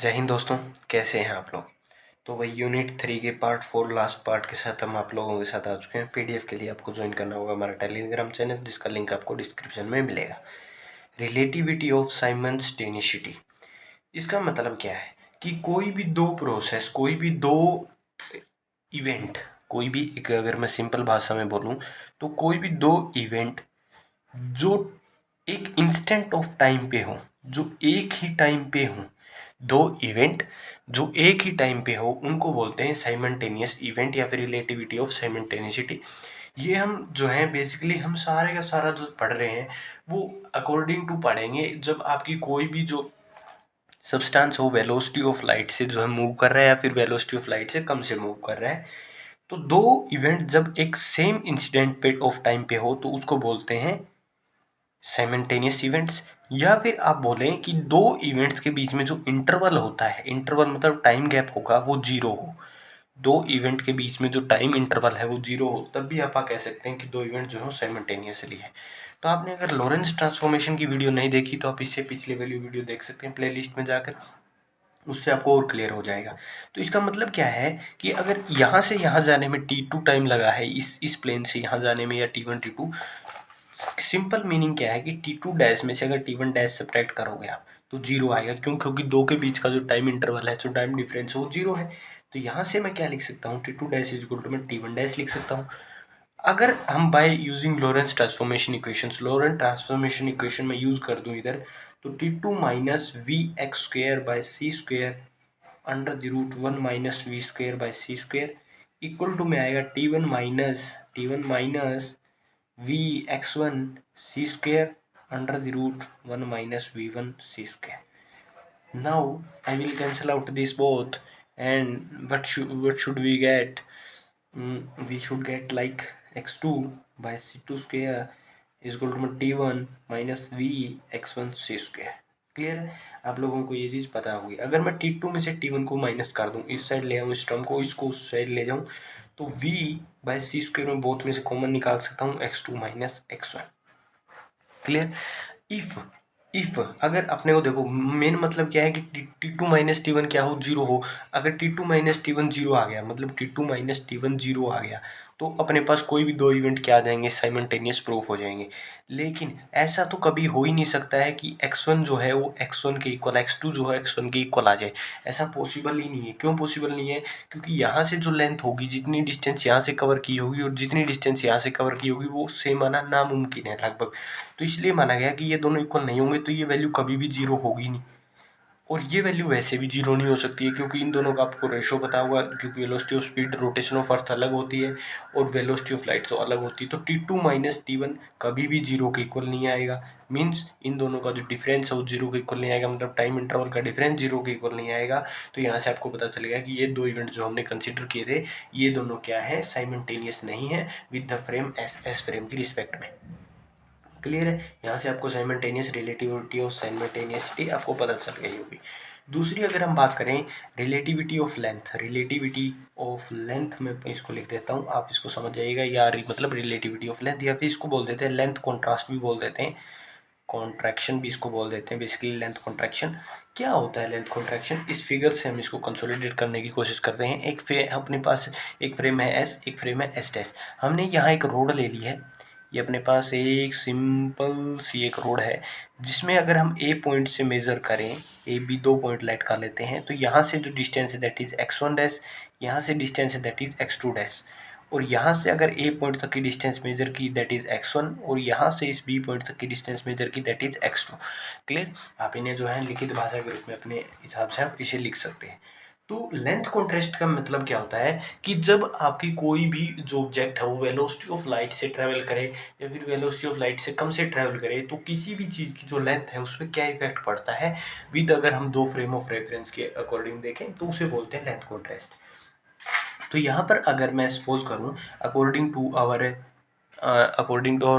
जय हिंद दोस्तों, कैसे हैं आप लोग। तो वही यूनिट 3 के पार्ट 4 लास्ट पार्ट के साथ हम आप लोगों के साथ आ चुके हैं। पीडीएफ के लिए आपको ज्वाइन करना होगा हमारा टेलीग्राम चैनल, जिसका लिंक आपको डिस्क्रिप्शन में मिलेगा। रिलेटिविटी ऑफ साइमल्टेनियसिटी, इसका मतलब क्या है कि कोई भी दो प्रोसेस, कोई भी दो इवेंट, कोई भी एक, अगर मैं सिंपल भाषा में बोलूँ तो कोई भी दो इवेंट जो एक इंस्टेंट ऑफ टाइम पे हो, जो एक ही टाइम पे हो, दो इवेंट जो एक ही टाइम पे हो, उनको बोलते हैं साइमल्टेनियस इवेंट या फिर रिलेटिविटी ऑफ साइमल्टेनियसिटी। ये हम जो है बेसिकली हम सारे का सारा जो पढ़ रहे हैं वो अकॉर्डिंग टू पढ़ेंगे जब आपकी कोई भी जो सब्सटेंस हो वेलोसिटी ऑफ लाइट से जो है मूव कर रहा है या फिर वेलोसिटी ऑफ लाइट से कम से मूव कर रहा है। तो दो इवेंट जब एक सेम इंसिडेंट पे ऑफ टाइम पे हो तो उसको बोलते हैं साइमल्टेनियस इवेंट्स। या फिर आप बोलें कि दो इवेंट्स के बीच में जो इंटरवल होता है, इंटरवल मतलब टाइम गैप होगा, वो जीरो हो। दो इवेंट के बीच में जो टाइम इंटरवल है वो जीरो हो, तब भी आप कह सकते हैं कि दो इवेंट जो है साइमल्टेनियसली है। तो आपने अगर लॉरेंस ट्रांसफॉर्मेशन की वीडियो नहीं देखी तो आप इससे पिछले वाली वीडियो देख सकते हैं प्लेलिस्ट में जाकर, उससे आपको और क्लियर हो जाएगा। तो इसका मतलब क्या है कि अगर यहाँ से यहाँ जाने में t2 टाइम लगा है, इस प्लेन से यहाँ जाने में, या t1 t2, सिंपल मीनिंग क्या है कि t2 डैश में से अगर t1 डैश सब्ट्रैक्ट करोगे आप तो जीरो आएगा। क्यों? क्योंकि दो के बीच का जो टाइम इंटरवल है, जो टाइम डिफरेंस है, वो जीरो है। तो यहाँ से मैं क्या लिख सकता हूँ, t2 dash is equal to मैं t1 डैश लिख सकता हूँ। अगर हम by using Lorentz transformation equations, Lorentz transformation equation में यूज कर दूं इधर, तो t2 minus v x square by c square under the root 1 minus v square by c square equal to में आएगा t1 minus v x one c square under the root 1 minus v1 c square. Now I will cancel out this both, and what should we get? We should get like x2 by c2 square is equal to t1 minus v x1 c square. Clear है? आप लोगों को ये चीज़ पता होगी। अगर मैं t2 में से t1 को माइनस कर दूं, इस साइड ले आऊँ इस टर्म को, इसको उस साइड ले जाऊं, तो v बाय सी स्क्वायर में बोथ में से कॉमन निकाल सकता हूँ x2 minus x1। Clear? If अगर अपने को देखो, मेन मतलब क्या है कि t2 माइनस t1 क्या हो, जीरो हो। अगर t2 माइनस t1 जीरो आ गया, मतलब t2 माइनस t1 जीरो आ गया, तो अपने पास कोई भी दो इवेंट क्या आ जाएंगे, साइमल्टेनियस प्रूफ हो जाएंगे। लेकिन ऐसा तो कभी हो ही नहीं सकता है कि x1 जो है वो x1 के इक्वल, x2 जो है x1 के इक्वल आ जाए। ऐसा पॉसिबल ही नहीं है। क्यों पॉसिबल नहीं है? क्योंकि यहाँ से जो लेंथ होगी, जितनी डिस्टेंस यहाँ से कवर की होगी और जितनी डिस्टेंस यहाँ से कवर की होगी, वो सेम आना नामुमकिन है लगभग। तो इसलिए माना गया कि ये दोनों इक्वल नहीं होंगे, तो ये वैल्यू कभी भी जीरो होगी नहीं। और ये वैल्यू वैसे भी जीरो नहीं हो सकती है, क्योंकि इन दोनों का आपको रेशो पता होगा, क्योंकि velocity of speed rotation of earth अलग होती है और वेलोसिटी ऑफ लाइट तो अलग होती है। तो t2 माइनस t1 कभी भी जीरो के इक्वल नहीं आएगा। मीन्स इन दोनों का जो डिफरेंस है वो जीरो के इक्वल नहीं आएगा, मतलब टाइम इंटरवल का डिफरेंस जीरो के इक्वल नहीं आएगा। तो यहाँ से आपको पता चलेगा कि ये दो इवेंट जो हमने कंसिडर किए थे, ये दोनों क्या है, साइमल्टेनियस नहीं है with the frame S frame की रिस्पेक्ट में। क्लियर है? यहाँ से आपको साइमल्टेनियस रिलेटिविटी ऑफ साइमल्टेनियसिटी आपको पता चल गई होगी। दूसरी अगर हम बात करें relativity of length, relativity of length में इसको लिख देता हूँ, आप इसको समझ जाइएगा। या मतलब रिलेटिविटी ऑफ लेंथ, या फिर इसको बोल देते हैं लेंथ कॉन्ट्रास्ट भी बोल देते हैं, कॉन्ट्रैक्शन भी इसको बोल देते हैं। बेसिकली लेंथ कॉन्ट्रैक्शन क्या होता है? लेंथ कॉन्ट्रैक्शन इस फिगर से हम इसको कंसोलिडेट करने की कोशिश करते हैं। अपने पास एक फ्रेम है एस, एक फ्रेम है एस डैश। हमने यहाँ एक रोड ले ली है, ये अपने पास एक सिंपल सी एक रोड है, जिसमें अगर हम ए पॉइंट से मेज़र करें, ए बी दो पॉइंट लाइट कर लेते हैं, तो यहाँ से जो डिस्टेंस है दैट इज़ x1 डैश, यहाँ से डिस्टेंस है दैट इज़ x2 डैश, और यहाँ से अगर ए पॉइंट तक की डिस्टेंस मेजर की दैट इज़ x1, और यहाँ से इस बी पॉइंट तक की डिस्टेंस मेजर की दैट इज़ x2। क्लियर? आप इन्हें जो है लिखित भाषा के रूप में अपने हिसाब से आप इसे लिख सकते हैं। तो लेंथ कॉन्ट्रास्ट का मतलब क्या होता है कि जब आपकी कोई भी जो ऑब्जेक्ट है वो वेलोसिटी ऑफ लाइट से ट्रैवल करे या फिर वेलोसिटी ऑफ लाइट से कम से ट्रैवल करे, तो किसी भी चीज़ की जो लेंथ है उस पर क्या इफेक्ट पड़ता है विद, अगर हम दो फ्रेम ऑफ रेफरेंस के अकॉर्डिंग देखें तो उसे बोलते हैं लेंथ कॉन्ट्रास्ट। तो यहाँ पर अगर मैं सपोज करूँ according to our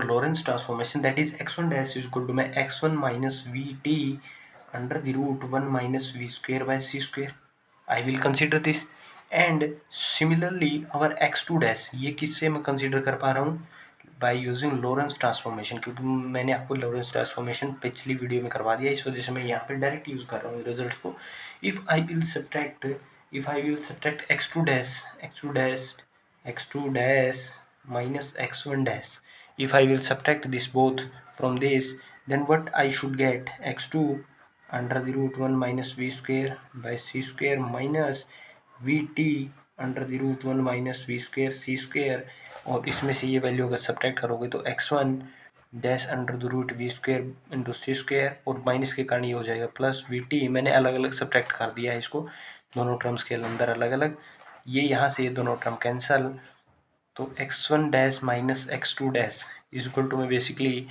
Lorentz transformation that is x1 dash is equal to मैं x1 minus v t under the root 1 minus v square by c square, I will consider this. And similarly our x2 dash, ये किससे मैं consider कर पा रहा हूँ, bye using Lorentz transformation, क्योंकि मैंने आपको लॉरेंस ट्रांसफॉर्मेशन पिछली वीडियो में करवा दिया, इस वजह से मैं यहाँ पे डायरेक्ट यूज़ कर रहा हूँ रिजल्ट को। If I will subtract x2 dash minus x1 dash, if I will subtract this both from this, then what I should get, x2 under the root 1 minus v square by c square minus vt under the root 1 minus v square c square, और इसमें से ये value अगर subtract करोगे तो x1 dash under the root v square into c square, और minus के कारण ये हो जाएगा प्लस वी टी। मैंने अलग अलग सब्ट्रैक्ट कर दिया है इसको, दोनों टर्म्स के अंदर अलग अलग, ये यहाँ से ये दोनों टर्म कैंसल, तो x1 dash minus x2 dash is equal to में बेसिकली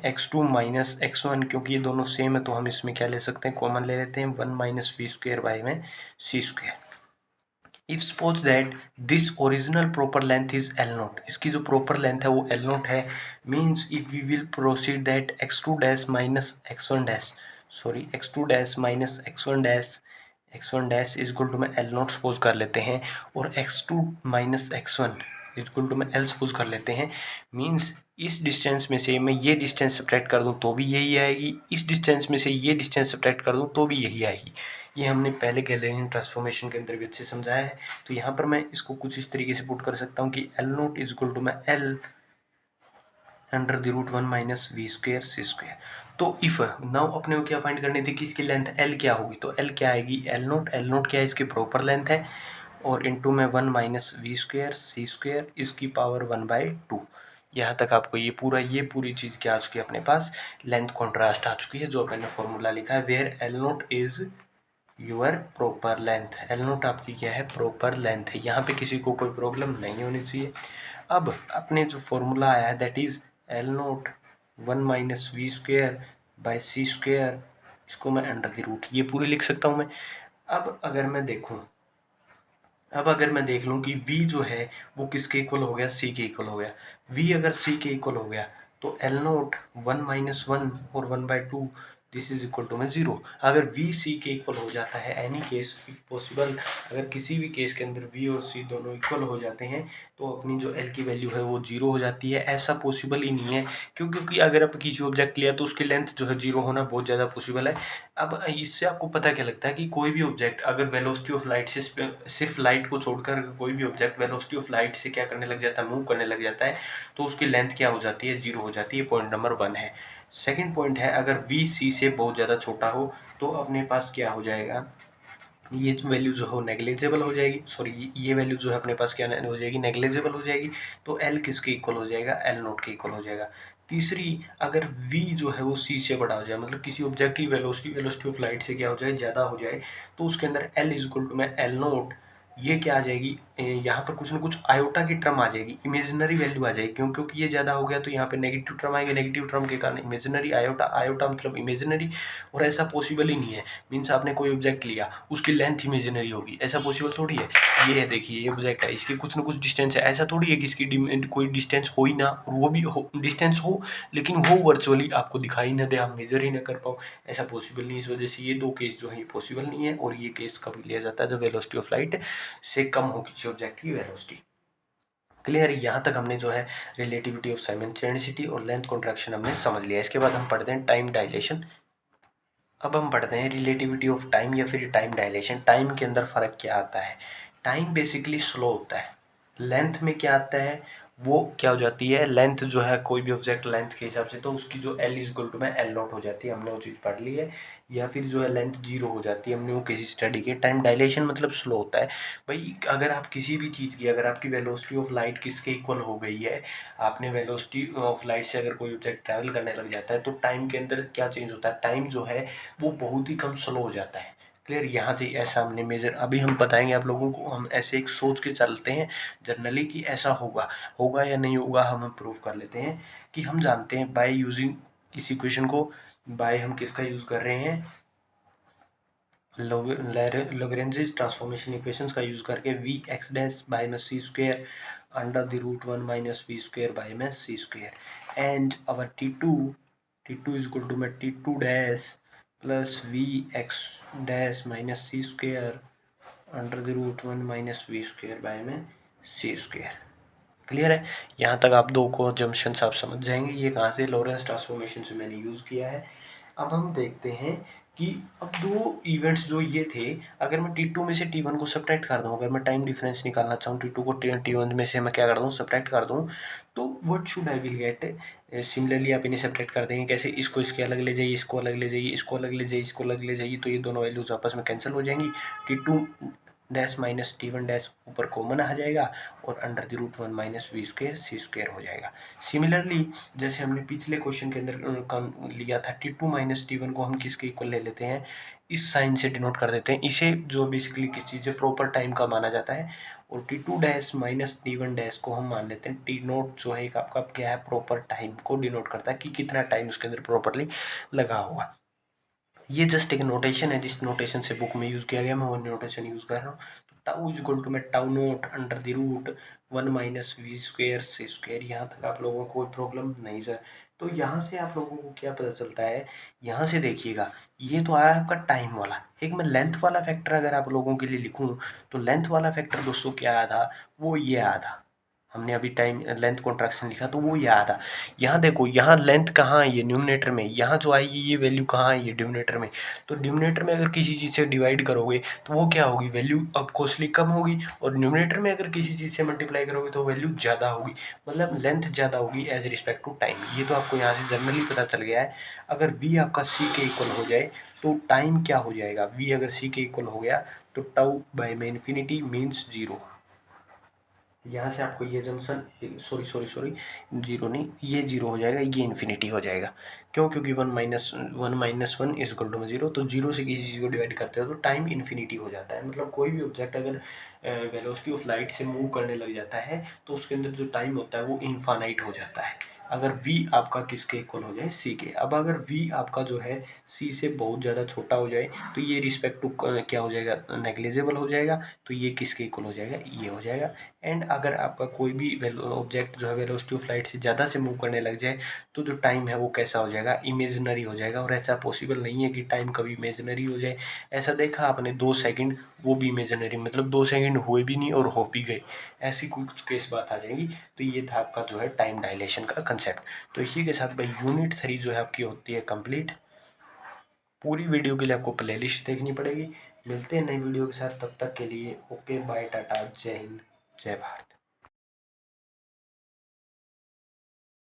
x2 माइनस x1, क्योंकि ये दोनों सेम है तो हम इसमें क्या ले सकते हैं, कॉमन ले लेते हैं, 1 माइनस वी स्क्वेयर बाई में c square. If suppose that this original proper length is L naught, इसकी जो प्रॉपर लेंथ है वो एल नोट है, means if we will proceed that x2 dash minus x1 dash, sorry x2 dash minus x1 dash is equal to में L naught suppose कर लेते हैं, और x2 minus x1 equal to में L suppose कर लेते हैं, मीन्स इस डिस्टेंस में से मैं ये डिस्टेंस सब्ट्रैक्ट कर दूं तो भी यही आएगी, इस डिस्टेंस में से ये डिस्टेंस सब्ट्रैक्ट कर दूं तो भी यही आएगी। ये हमने पहले गैलेलियन ट्रांसफॉर्मेशन के अंदर भी अच्छे समझाया है। तो यहाँ पर मैं इसको कुछ इस तरीके से पुट कर सकता हूँ कि L naught is equal to में L under the root 1 minus v square c square. तो इफ नाउ अपने को क्या फाइंड करनी थी कि इसकी लेंथ एल क्या होगी, तो एल क्या आएगी, एल नोट क्या है, इसकी प्रॉपर लेंथ है, और इनटू में 1 minus v square c square इसकी पावर 1/2। यहाँ तक आपको ये पूरी चीज़ क्या आ चुकी है अपने पास, लेंथ कॉन्ट्रास्ट आ चुकी है, जो मैंने फॉर्मूला लिखा है, where l naught is your proper length, l naught आपकी क्या है, प्रॉपर लेंथ है। यहाँ पे किसी को कोई प्रॉब्लम नहीं होनी चाहिए। अब अपने जो फॉर्मूला आया है that is L naught 1 minus v square by c square, इसको मैं अंडर द रूट ये पूरी लिख सकता हूँ मैं। अब अगर मैं देख लूँ कि v जो है वो किसके इक्वल हो गया, c के इक्वल हो गया, v अगर c के इक्वल हो गया तो एल नोट 1 माइनस 1 और 1/2 दिस इज इक्वल टू में 0। अगर v c के इक्वल हो जाता है, एनी केस इफ पॉसिबल, अगर किसी भी केस के अंदर v और c दोनों इक्वल हो जाते हैं तो अपनी जो l की वैल्यू है वो 0 हो जाती है। ऐसा पॉसिबल ही नहीं है, क्योंकि अगर आप किसी ऑब्जेक्ट लिया तो उसकी लेंथ जो है 0 होना बहुत ज़्यादा पॉसिबल है। अब इससे आपको पता क्या लगता है कि कोई भी ऑब्जेक्ट अगर वेलोसिटी ऑफ लाइट से, सिर्फ लाइट को छोड़कर कोई भी ऑब्जेक्ट वेलोसिटी ऑफ लाइट से क्या करने लग जाता है, मूव करने लग जाता है, तो उसकी लेंथ क्या हो जाती है, 0 हो जाती है। पॉइंट नंबर 1 है। सेकंड पॉइंट है, अगर वी सी से बहुत ज़्यादा छोटा हो तो अपने पास क्या हो जाएगा, ये वैल्यू जो हो नेग्लिजिबल हो जाएगी, सॉरी ये वैल्यू जो है अपने पास क्या हो जाएगी, नेग्लिजिबल हो जाएगी। तो एल किसके इक्वल हो जाएगा, एल नोट के इक्वल हो जाएगा। तीसरी, अगर v जो है वो c से बड़ा हो जाए, मतलब किसी ऑब्जेक्ट की वेलोसिटी ऑफ लाइट से क्या हो जाए, ज़्यादा हो जाए, तो उसके अंदर l इज इक्वल टू में एल नोट, ये क्या आ जाएगी, यहाँ पर कुछ ना कुछ आयोटा की टर्म आ जाएगी, इमेजिनरी वैल्यू आ जाएगी, क्योंकि ये ज़्यादा हो गया तो यहाँ पे नेगेटिव टर्म आएंगे, नेगेटिव टर्म के कारण इमेजिनरी आयोटा मतलब इमेजिनरी, और ऐसा पॉसिबल ही नहीं है। मीन्स आपने कोई ऑब्जेक्ट लिया उसकी लेंथ इमेजिनरी होगी, ऐसा पॉसिबल थोड़ी है। ये है देखिए, ये ऑब्जेक्ट है, इसकी कुछ ना कुछ डिस्टेंस है, ऐसा थोड़ी है कि इसकी कोई डिस्टेंस हो ही ना, और वो भी डिस्टेंस हो लेकिन वो वर्चुअली आपको दिखाई ना दे, आप मेजर ही ना कर पाओ, ऐसा पॉसिबल नहीं। इस वजह से ये दो केस जो है ये पॉसिबल नहीं है, और ये केस कभी लिया जाता है जब वेलोसिटी ऑफ लाइट से कम हो किसी ऑब्जेक्ट की वेलोसिटी। क्लियर, यहाँ तक हमने जो है रिलेटिविटी ऑफ साइमेंटेनिसिटी और लेंथ कॉन्ट्रैक्शन हमने समझ लिया। इसके बाद हम पढ़ते हैं टाइम डायलेशन। अब हम पढ़ते हैं रिलेटिविटी ऑफ टाइम या फिर टाइम डायलेशन। टाइम के अंदर फ़र्क क्या आता है, टाइम बेसिकली स्लो होता है, लेंथ में क्या आता है, वो क्या हो जाती है, लेंथ जो है कोई भी ऑब्जेक्ट लेंथ के हिसाब से, तो उसकी जो एल इज इक्वल टू में एल नॉट हो जाती है, हमने वो चीज़ पढ़ ली है, या फिर जो है लेंथ 0 हो जाती है, हमने वो किसी स्टडी के। टाइम डायलेशन मतलब स्लो होता है भाई, अगर आप किसी भी चीज़ की, अगर आपकी वेलोसिटी ऑफ लाइट किसके इक्वल हो गई है, आपने वेलोसिटी ऑफ लाइट से अगर कोई ऑब्जेक्ट ट्रैवल करने लग जाता है तो टाइम के अंदर क्या चेंज होता है, टाइम जो है वो बहुत ही कम स्लो हो जाता है। क्लियर, यहाँ से ऐसा हमने मेजर, अभी हम बताएंगे आप लोगों को, हम ऐसे एक सोच के चलते हैं जनरली कि ऐसा होगा या नहीं होगा, हम प्रूव कर लेते हैं कि हम जानते हैं बाय यूजिंग इस इक्वेशन को, बाय हम किसका यूज़ कर रहे हैं, लॉरेंट्ज़ ट्रांसफॉर्मेशन इक्वेशंस का यूज़ करके, वी एक्स डैश बाय में c square under the root 1 minus v square by में c square, and our T2 is equal to में T2 dash plus v x dash minus c square under the root 1 minus v square by में c square. Clear है? यहाँ तक आप दो को junctions आप समझ जाएंगे। ये कहाँ से, लॉरेंस ट्रांसफॉर्मेशन से मैंने यूज़ किया है। अब हम देखते हैं कि अब दो इवेंट्स जो ये थे, अगर मैं T2 में से T1 को सब्ट्रैक्ट कर दूँ, अगर मैं टाइम डिफरेंस निकालना चाहूँ T2 को T1 में से मैं क्या कर दूँ, सब्ट्रैक्ट कर दूँ, तो what should I will get. Similarly आप इन्हें सब्ट्रैक्ट कर देंगे कैसे, इसको इसके अलग ले जाइए, इसको अलग ले जाइए, इसको अलग ले जाइए, इसको अलग ले जाइए, तो ये दोनों वैल्यूज आपस में कैंसिल हो जाएंगी। T2 dash minus T1 dash ऊपर कॉमन आ जाएगा और under the root 1 minus v square c square हो जाएगा। सिमिलरली जैसे हमने पिछले क्वेश्चन के अंदर काम लिया था, T2 माइनस T1 को हम किसके इक्वल ले लेते हैं, इस साइन से डिनोट कर देते हैं इसे, जो बेसिकली किस चीज़ है, प्रॉपर टाइम का माना जाता है। और T2 dash minus T1 dash को हम मान लेते हैं टी नोट, जो है एक आपका क्या है, प्रॉपर टाइम को डिनोट करता है कि कितना टाइम उसके अंदर प्रॉपरली लगा होगा। ये जस्ट एक नोटेशन है, जिस नोटेशन से बुक में यूज़ किया गया, मैं वो नोटेशन यूज़ कर रहा हूँ। तो टाउ इज इक्वल टू मैं tau naught under the root 1 minus v square c square. यहाँ तक आप लोगों को कोई प्रॉब्लम नहीं सर? तो यहाँ से आप लोगों को क्या पता चलता है, यहाँ से देखिएगा, ये तो आया आपका टाइम वाला। एक मैं लेंथ वाला फैक्टर अगर आप लोगों के लिए लिखूँ, तो लेंथ वाला फैक्टर दोस्तों क्या आया था, वो ये आया था। हमने अभी टाइम लेंथ कॉन्ट्रैक्शन लिखा तो वो ये आया था। यहाँ देखो, यहाँ लेंथ कहाँ है, ये न्यूमरेटर में, यहाँ जो आएगी ये वैल्यू कहाँ है, ये डिनोमिनेटर में। तो डिनोमिनेटर में अगर किसी चीज़ से डिवाइड करोगे तो वो क्या होगी, वैल्यू अब कॉस्टली कम होगी, और न्यूमरेटर में अगर किसी चीज़ से मल्टीप्लाई करोगे तो वैल्यू ज़्यादा होगी, मतलब लेंथ ज़्यादा होगी एज रिस्पेक्ट टू टाइम। ये तो आपको यहाँ से जनरली पता चल गया है। अगर v आपका c के इक्वल हो जाए तो टाइम क्या हो जाएगा, v अगर c के इक्वल हो गया तो टाउ बाय में इन्फिनिटी मीन्स जीरो। यहाँ से आपको ये जंक्शन, सॉरी जीरो नहीं, ये जीरो हो जाएगा, ये इन्फिनिटी हो जाएगा। क्यों? क्योंकि one minus one is equal to zero. तो जीरो से किसी चीज़ को डिवाइड करते हो तो टाइम इन्फिनिटी हो जाता है। मतलब कोई भी ऑब्जेक्ट अगर वेलोसिटी ऑफ लाइट से मूव करने लग जाता है तो उसके अंदर जो टाइम होता है वो इनफाइनाइट हो जाता है, अगर v आपका किसके इक्वल हो जाए, c के। अब अगर v आपका जो है c से बहुत ज़्यादा छोटा हो जाए तो ये रिस्पेक्ट टू क्या हो जाएगा, नेग्लिजिबल हो जाएगा, तो ये किसके इक्वल हो जाएगा, ये हो जाएगा। एंड अगर आपका कोई भी ऑब्जेक्ट जो है वेलोसिटी ऑफ लाइट से ज़्यादा से मूव करने लग जाए तो जो टाइम है वो कैसा हो जाएगा, इमेजिनरी हो जाएगा। और ऐसा पॉसिबल नहीं है कि टाइम कभी इमेजिनरी हो जाए। ऐसा देखा आपने 2 सेकंड, वो भी इमेजिनरी, मतलब 2 सेकंड हुए भी नहीं और हो भी गए, ऐसी कुछ केस बात आ जाएगी। तो ये था आपका जो है टाइम डायलेशन का कंसेप्ट। तो इसी के साथ भाई यूनिट 3 जो है आपकी होती है कंप्लीट। पूरी वीडियो के लिए आपको प्लेलिस्ट देखनी पड़ेगी। मिलते हैं नई वीडियो के साथ, तब तक के लिए ओके बाय टाटा, जय हिंद, जय भारत।